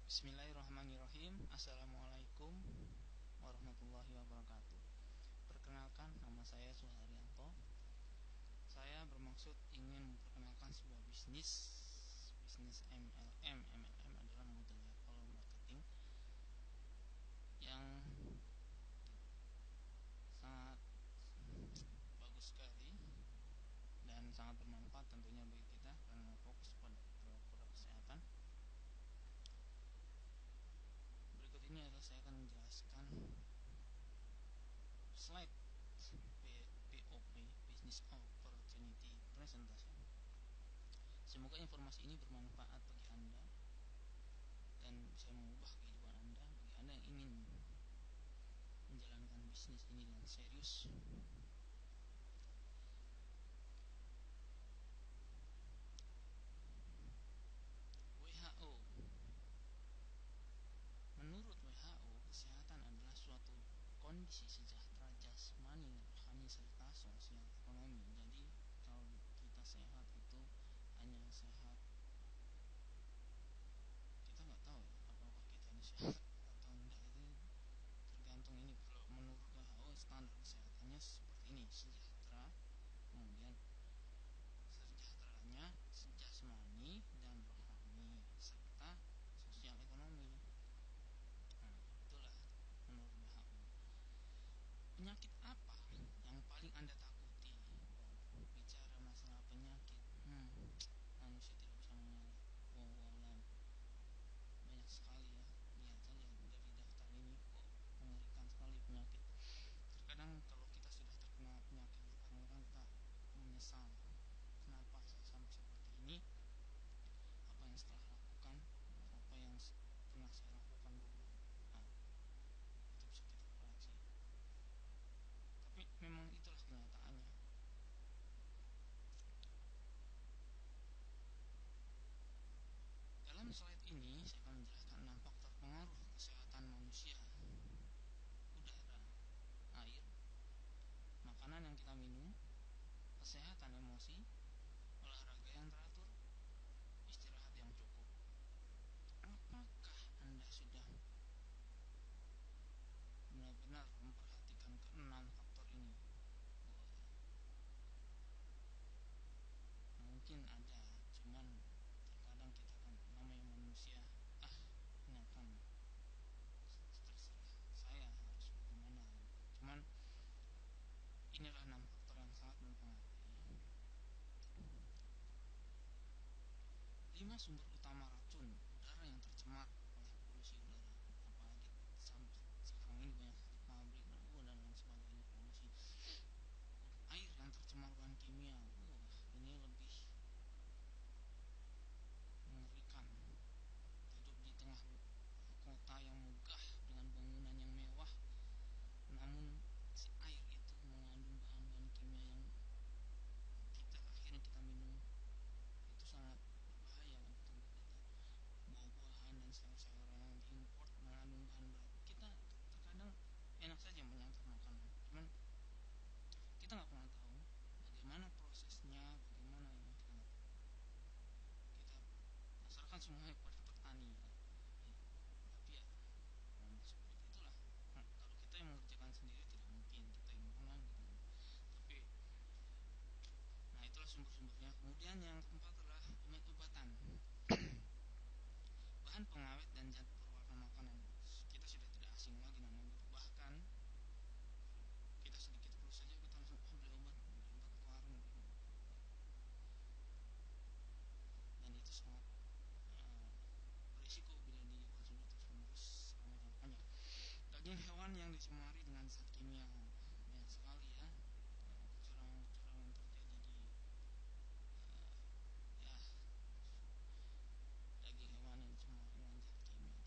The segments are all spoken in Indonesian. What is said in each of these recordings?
Bismillahirrahmanirrahim. Assalamualaikum warahmatullahi wabarakatuh. Perkenalkan, nama saya Suharyanto. Saya bermaksud ingin memperkenalkan sebuah bisnis MLM. MLM adalah multi level marketing yang sangat bagus sekali dan sangat bermanfaat tentunya bagi kita karena fokus pada produk kesehatan. Berikut ini adalah saya akan menjelaskan slide POP, Business Opportunity Presentation. Semoga informasi ini bermanfaat bagi Anda dan bisa mengubah kehidupan Anda bagi Anda yang ingin menjalankan bisnis ini dengan serius. WHO. Menurut WHO, kesehatan adalah suatu kondisi sejahtera jasmani, rohani, serta sosial ekonomi. Jadi kalau kita sehat itu hanya sehat, kita nggak tahu ya apakah kita ini sehat atau enggak, itu tergantung ini. Kalau menurut WHO standar kesehatannya seperti ini: sejahtera, kemudian sejahteranya jasmani dan rohani, serta sosial ekonomi. Nah, itulah menurut WHO. Penyakit apa yang paling Anda takuti? Bicara masalah penyakit, manusia tidak bisa mengelak. Banyak sekali ya. Lihat saja dari daftar ini, kok mengerikan sekali penyakit. Terkadang kalau kita sudah terkena penyakit, kadang-kadang kita menyesal, kenapa saya sampai seperti ini, apa yang setelah lakukan, apa yang pernah saya lakukan dulu. Nah, itu bisa kita koreksi. Tapi memang itulah kenyataannya. Dalam slide ini saya akan menjelaskan 6 faktor pengaruh kesehatan manusia: udara, air, makanan yang kita minum, kesehatan emosi, olahraga yang teratur, istirahat yang cukup. Apakah Anda sudah benar-benar memperhatikan ke-6 faktor ini? Mungkin ada, cuman terkadang kita kan namanya manusia, ini akan terserah saya harus bagaimana. Cuman inilah 6 faktor yang sangat mempengaruhi. 5 sumber utama racun udara yang tercemar oleh polusi udara, apalagi sekarang ini banyak pabrik dan lain sebagainya polusi. Air yang tercemar bahan kimia, ini lebih mengerikan. Hidup di tengah kota yang megah dengan bangunan yang mewah, namun si air itu mengandung bahan-bahan kimia yang akhirnya kita minum. Itu sangat berbahaya untuk tubuh kita. Buah-buahan dan sayur-sayuran yang diimport mengandung bahan berat. Kita terkadang enak saja menyantap makanan, cuman kita nggak pernah tahu bagaimana prosesnya, bagaimana ini kita nggak tahu. Kita pasarkan semuanya kepada petani ya. Tapi ya memang seperti itulah. Kalau kita yang mengerjakan sendiri tidak mungkin, kita imbangan gitu. Tapi nah, itulah sumber-sumbernya. Kemudian yang keempat adalah obat-obatan, bahan pengawet dan zat perwarna makanan. Kita sudah tidak asing lagi namanya. Bahkan kita sedikit perlu saja kita langsung beli obat ke warung gitu. Dan itu sangat berisiko bila dikonsumsi terus selama jangka panjang. Daging hewan yang dicemari dengan zat kimia, banyak sekali ya kecurangan yang terjadi di daging hewan yang dicemari dengan zat kimia.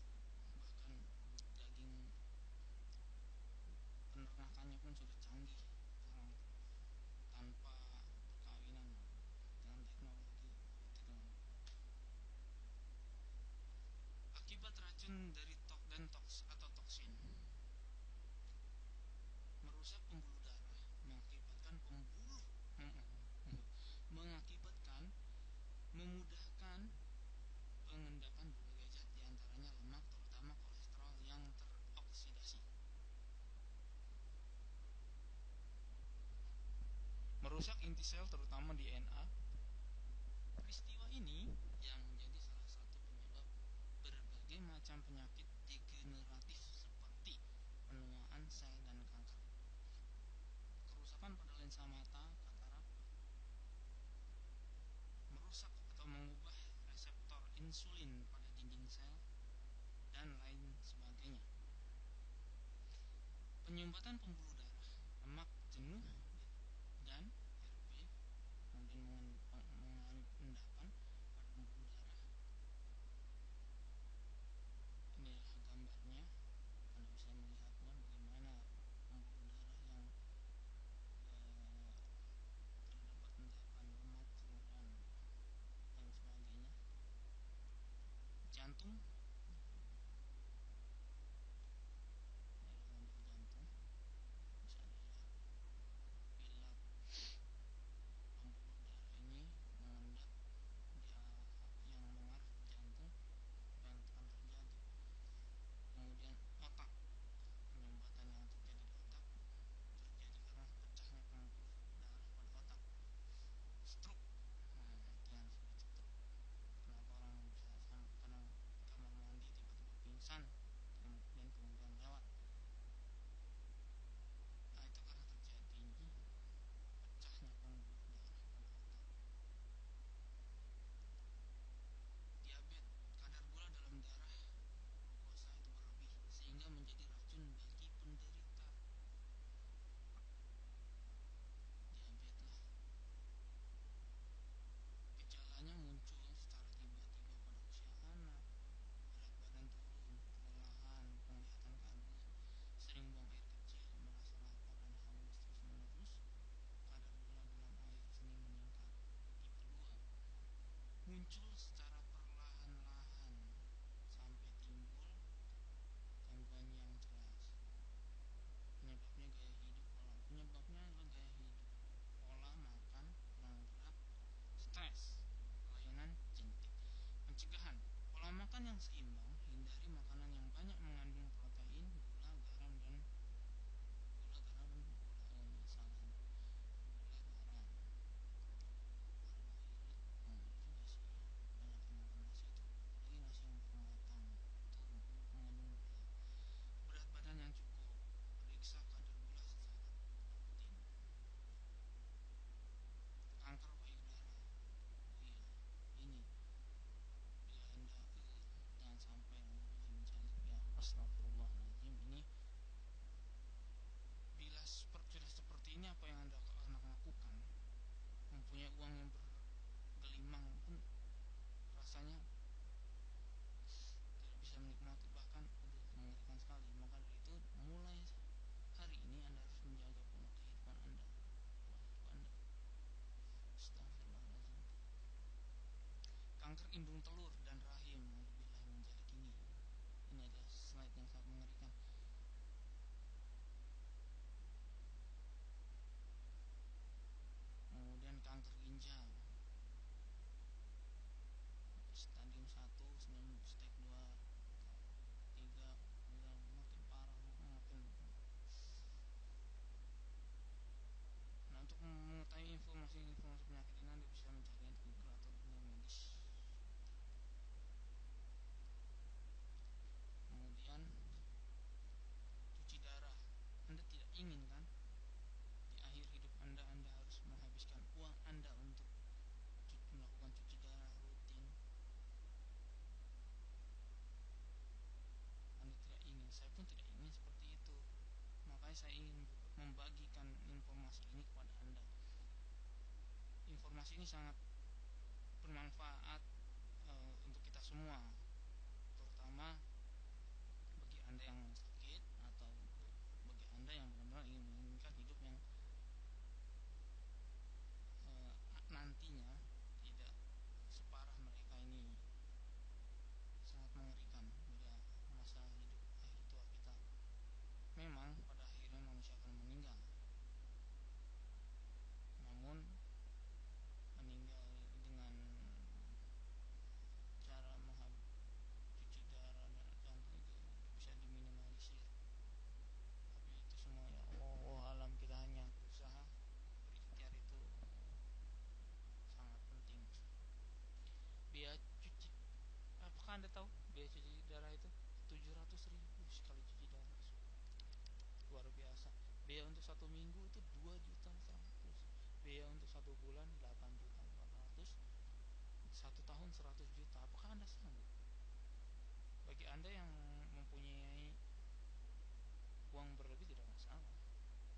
Bahkan daging penernakannya pun sudah canggih sekarang, tanpa perkawinan dengan teknologi gitu. Akibat racun dari toksin merusak inti sel terutama di DNA. Peristiwa ini yang menjadi salah satu penyebab berbagai macam penyakit degeneratif seperti penuaan sel dan kanker. Kerusakan pada lensa mata, katarak, merusak atau mengubah reseptor insulin pada dinding sel, dan lain sebagainya. Penyumbatan pembuluh darah, lemak jenuh dan RP, kemudian mengalami endapan pada pembuluh darah. Inilah gambarnya, Anda bisa melihatnya bagaimana pembuluh darah yang terdapat endapan lemak dan lain sebagainya. Jantung, adalah gambar jantung, bisa dilihat bila pembuluh darah ini mengendap yang mengarah ke jantung, apa yang akan terjadi. Kemudian otak, penyumbatan yang terjadi di otak terjadi karena pecahnya pembuluh darah pada otak. Stroke, itu yang disebut stroke. Kenapa orang bisa sampai kadang di kamar mandi tiba-tiba pingsan dan kemudian lewat. Nah, itu karena terjadinya pecahnya pembuluh darah pada otak. Diabetes, kadar gula dalam darah glukosa itu berlebih sehingga menjadi racun bagi penderita diabetes lah. Gejalanya muncul secara tiba-tiba pada usia anak, berat badan turun, kelelahan, penglihatan kabur, sering buang air kecil, merasa lapar dan haus terus-menerus, kadar gula dalam air seni meningkat. Tipe 2, muncul secara perlahan-lahan sampai timbul gangguan yang jelas. Penyebabnya adalah gaya hidup, pola makan, kurang gerak, stres, kelainan genetik. Pencegahan, pola makan yang seimbang, hindari makanan yang banyak mengandung protein, gula, garam dan gula, garam dan gula. Oh, ini salah ini. Gula, garam, karbohidrat. Itu juga sih. Banyak yang makan nasi itu, apalagi nasi yang belum matang, itu mengandung gula. Berat badan yang cukup, periksa kadar gula secara rutin. Kanker payudara, oh iya, ini bila Anda jangan sampai menjalin ya, astagfirullahaladzim. Ini bila sudah seperti ini, apa yang Anda akan lakukan? Mempunyai uang yang bergelimang pun rasanya tidak bisa menikmati, bahkan mengerikan sekali. Maka dari itu, mulai hari ini Anda harus menjaga pola kehidupan Anda, pola hidup Anda. Astagfirullahaladzim. Kanker indung telur dan rahim, alhamdulillah min dzalik. Ini adalah slide yang sangat mengerikan. Kemudian kanker ginjal, stadium 1, stage 2, 3, kemudian makin parah, makin. Nah, untuk mengetahui informasi penyakit ini, Anda bisa mencari di Google atau dunia medis. Kemudian cuci darah, Anda tidak ingin kan di akhir hidup Anda harus menghabiskan uang Anda untuk melakukan cuci darah rutin. Anda tidak ingin, saya pun tidak ingin seperti itu. Makanya saya ingin membagikan informasi ini kepada Anda. Informasi ini sangat bermanfaat untuk kita semua, terutama bagi Anda yang sakit atau bagi Anda yang benar-benar ingin menginginkan hidup yang nantinya tidak separah mereka ini. Sangat mengerikan bila masa hidup akhir tua kita. Memang pada akhirnya manusia akan meninggal, namun meninggal dengan luar biasa. Biaya untuk 1 minggu itu 2.100.000, biaya untuk 1 bulan 8.400.000, 1 tahun 100 juta. Apakah Anda sanggup? Bagi Anda yang mempunyai uang berlebih tidak masalah,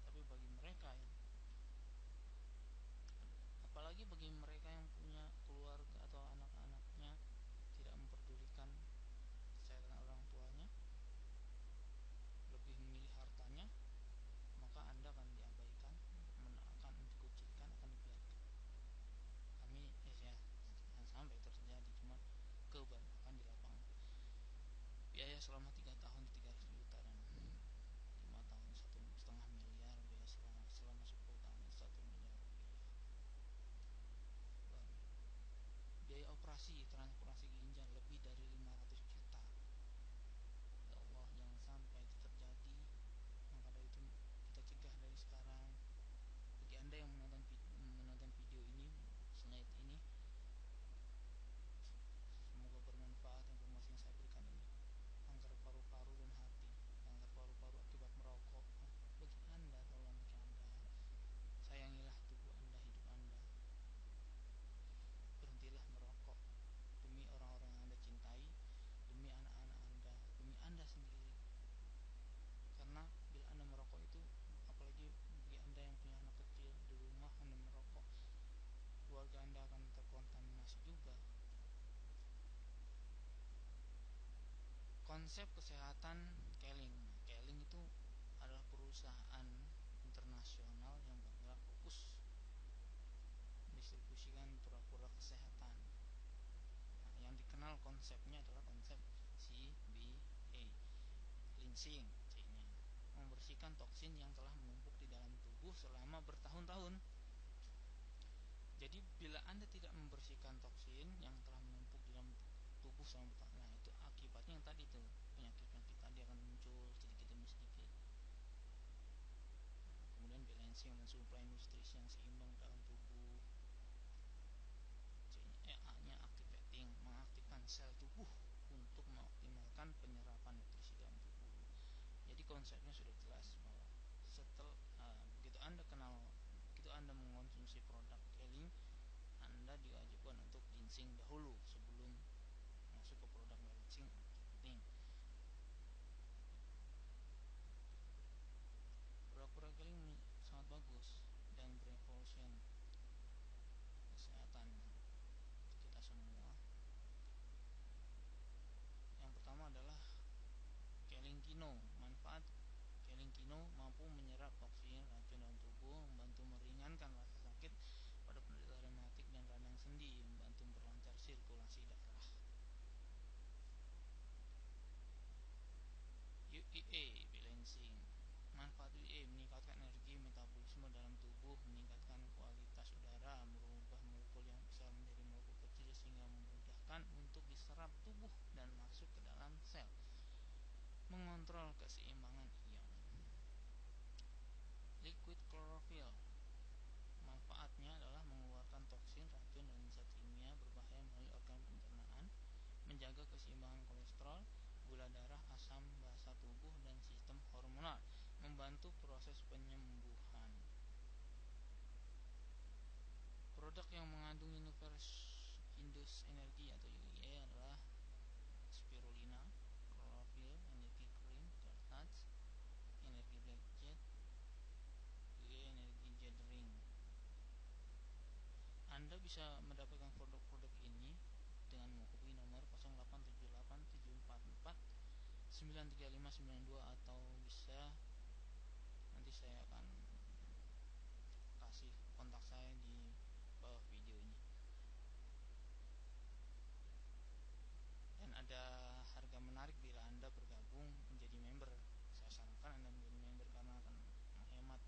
tapi bagi mereka yang, apalagi bagi mereka yang punya keluarga atau anak-anaknya, tidak memperdulikan kesehatan orang tuanya, lebih memilih hartanya, maka Anda akan diabaikan, akan dikucilkan, akan dibiarkan. Kami ya jangan sampai terjadi, cuma kebanyakan di lapangan. Biaya selama 3 tahun 300 juta, dan 5 tahun 1,5 miliar. Biaya selama 10 tahun 1 miliar rupiah. Biaya operasi transplantasi ginjal lebih dari 500 juta. Ya Allah, jangan sampai itu terjadi. Maka dari itu kita cegah dari sekarang. Bagi Anda yang menonton video ini, slide ini, semoga bermanfaat informasi yang saya berikan ini. Kanker paru-paru dan hati, kanker paru-paru akibat merokok. Bagi Anda, tolong, bagi Anda, sayangilah tubuh Anda, hidup Anda. Berhentilah merokok demi orang-orang yang Anda cintai, demi anak-anak Anda, demi Anda sendiri. Karena bila Anda merokok itu, apalagi bagi Anda yang punya anak kecil di rumah, Anda merokok, keluarga Anda akan terkontaminasi juga. Konsep kesehatan Keling. Keling itu adalah perusahaan internasional yang bergerak fokus mendistribusikan produk kesehatan. Nah, yang dikenal konsepnya adalah konsep CBA, cleansing, C-nya, membersihkan toksin yang telah menumpuk di dalam tubuh selama bertahun-tahun. Jadi bila Anda tidak membersihkan toksin yang telah menumpuk di dalam tubuh selama bertahun, nah itu akibatnya yang tadi itu, penyakit-penyakit tadi akan muncul sedikit demi sedikit. Kemudian balancing, mensuplai nutrisi yang seimbang dalam tubuh. A-nya activating, mengaktifkan sel tubuh untuk mengoptimalkan penyerapan nutrisi dalam tubuh. Jadi konsepnya sudah jelas bahwa begitu Anda mengonsumsi produk Keling, Anda diwajibkan untuk ginseng dahulu sebelum masuk ke produk balancing activating. Produk-produk Keling sangat bagus dan berevolusi kesehatan kita semua. Yang pertama adalah Keling Kino. Manfaat Keling Kino mampu menyerap toksin racun dalam tubuh, membantu meringankan rasa sakit pada penderita rematik dan radang sendi, membantu memperlancar sirkulasi darah. UEA balancing. Manfaat UEA meningkatkan energi metabolisme dalam tubuh, meningkatkan kualitas udara, merubah molekul yang besar menjadi molekul kecil sehingga memudahkan untuk diserap tubuh dan masuk ke dalam sel, mengontrol keseimbangan ion. Liquid chlorophyll. Manfaatnya adalah mengeluarkan toksin, racun, dan zat kimia berbahaya melalui organ pencernaan, menjaga keseimbangan kolesterol, gula darah, asam basa tubuh, dan sistem hormonal, membantu proses penyembuhan. Produk yang mengandung Indus Energy atau UEA adalah spirulina, chlorophyll, energi green, touch, energi black jet, energi jet ring. Anda bisa mendapatkan produk-produk ini dengan menghubungi nomor 087874493592 atau bisa nanti saya akan kasih kontak saya di bawah video ini. Dan ada harga menarik bila Anda bergabung menjadi member. Saya sarankan Anda menjadi member karena akan menghemat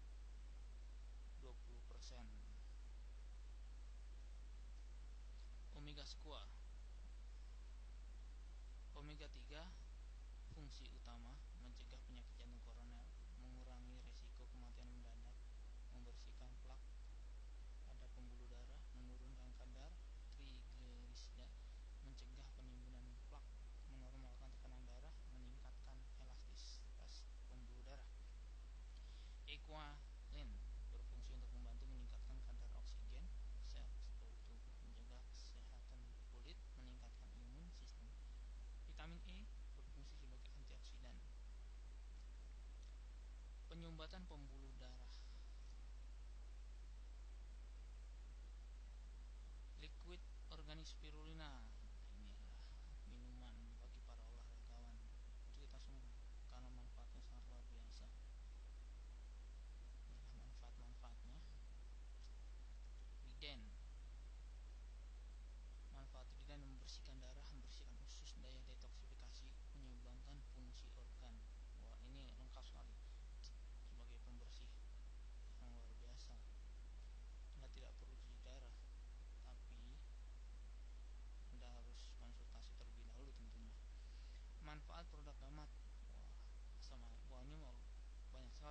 20%. Omega Squaw. Omega 3 fungsi utama mencegah penyakit jantung koroner, mengurangi resiko kematian mendadak, membersihkan plak pada pembuluh darah, menurunkan kadar trigliserida, mencegah penimbunan plak, menormalkan tekanan darah, meningkatkan elastisitas pembuluh darah.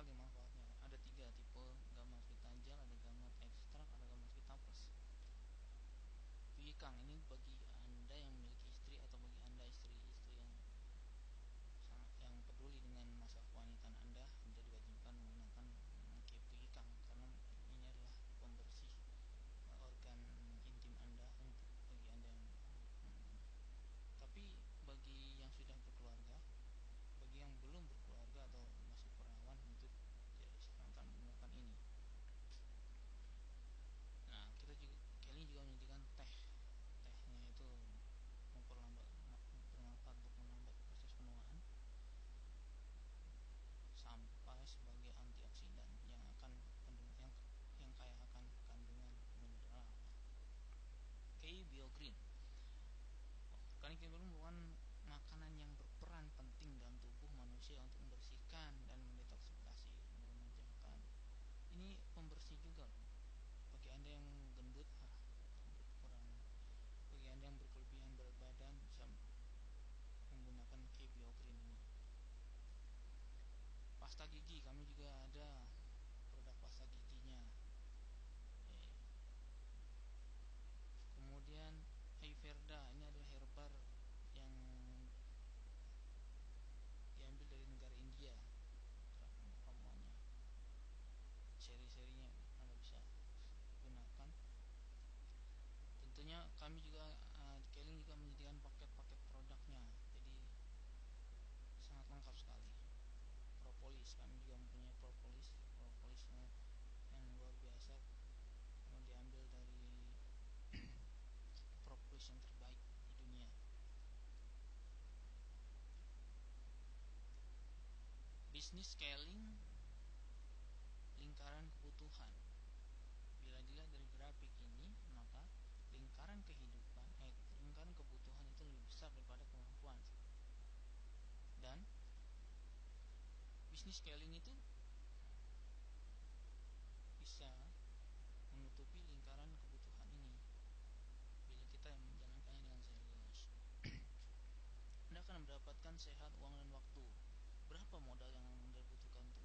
sekali manfaatnya. Ada 3 tipe gamma vita gel, ada gamma ekstrak, ada gamma vita plus. Kang, ini bagi anda yang memiliki istri atau bagi anda istri-istri yang peduli dengan masalah kewangian anda diwajibkan menggunakan Kang, karena ini adalah pembersih organ intim anda untuk bagi anda yang tapi bagi yang sudah berkeluarga, bagi yang belum berkeluarga atau masih perawan, itu tidak disarankan menggunakan ini. Nah, Kelly juga menyediakan tehnya itu bermanfaat untuk melambat proses penuaan, sampai sebagai antioksidan yang kaya akan kandungan mineral. Biogreen. Organik Biogreen merupakan makanan yang berperan penting dalam tubuh manusia untuk membersihkan dan mendetoksifikasi, meremajakan. Ini pembersih juga loh. Bagi anda yang gendut, kurang. Bagi anda yang berkelebihan berat badan, bisa menggunakan Biogreen ini. Pasta gigi, kami juga ada produk pasta giginya. Kemudian Ayurveda, ini adalah herbar yang diambil dari negara India. Ramuannya, seri-serinya Anda bisa gunakan. Tentunya kami juga Keling juga menyediakan paket-paket produknya, jadi sangat lengkap sekali. Propolis, kami juga mempunyai propolisnya yang luar biasa, yang diambil dari propolis yang terbaik di dunia. Bisnis scaling lingkaran kebutuhan. Bila dilihat dari grafik ini, maka lingkaran kebutuhan itu lebih besar daripada kemampuan. Dan bisnis scaling itu bisa menutupi lingkaran kebutuhan ini bila kita menjalankannya dengan serius. Anda akan mendapatkan sehat, uang, dan waktu. Berapa modal yang Anda butuhkan untuk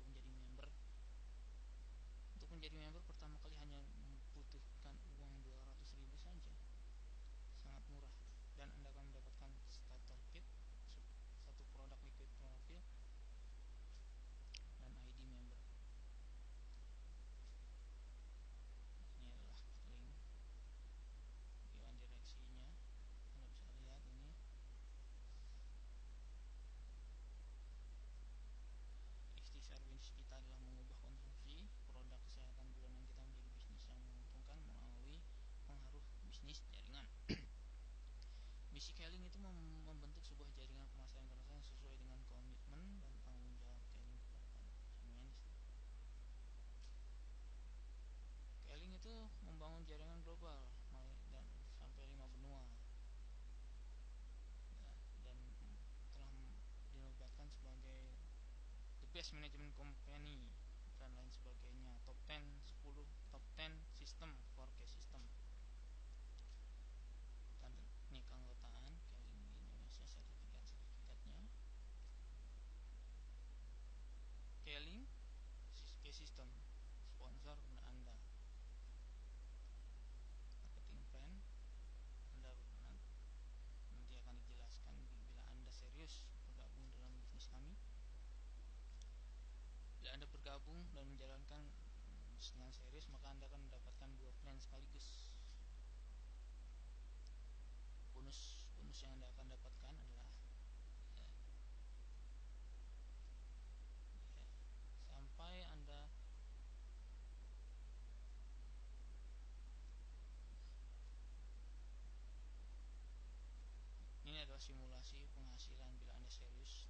menjadi member? Untuk menjadi member pertama kali hanya membutuhkan uang 200.000 saja. Sangat murah. Dan Anda akan mendapatkan starter kit, satu produk liquid profil, dan ID member. Ini adalah link direksinya. Anda bisa lihat ini. Ikhtiar bisnis kita adalah mengubah konsumsi produk kesehatan bulanan kita menjadi bisnis yang menguntungkan melalui pengaruh bisnis jaringan. Misi Keling itu membentuk sebuah jaringan pemasaran internasional sesuai dengan komitmen dan tanggung jawab Keling kepada konsumen. Keling itu membangun jaringan global dan sampai 5 benua, dan telah dinobatkan sebagai the best management company dan lain sebagainya, top 10 sistem 4K system. Dan ini keanggotaan Keling di Indonesia, sertifikatnya Keling System, sponsor Anda. Marketing plan Anda nanti akan dijelaskan bila Anda serius bergabung dalam bisnis kami. Bila Anda bergabung dan menjalankan dengan serius, maka Anda akan mendapatkan 2 plan sekaligus. Bonus yang Anda akan dapatkan adalah sampai Anda ini adalah simulasi penghasilan bila Anda serius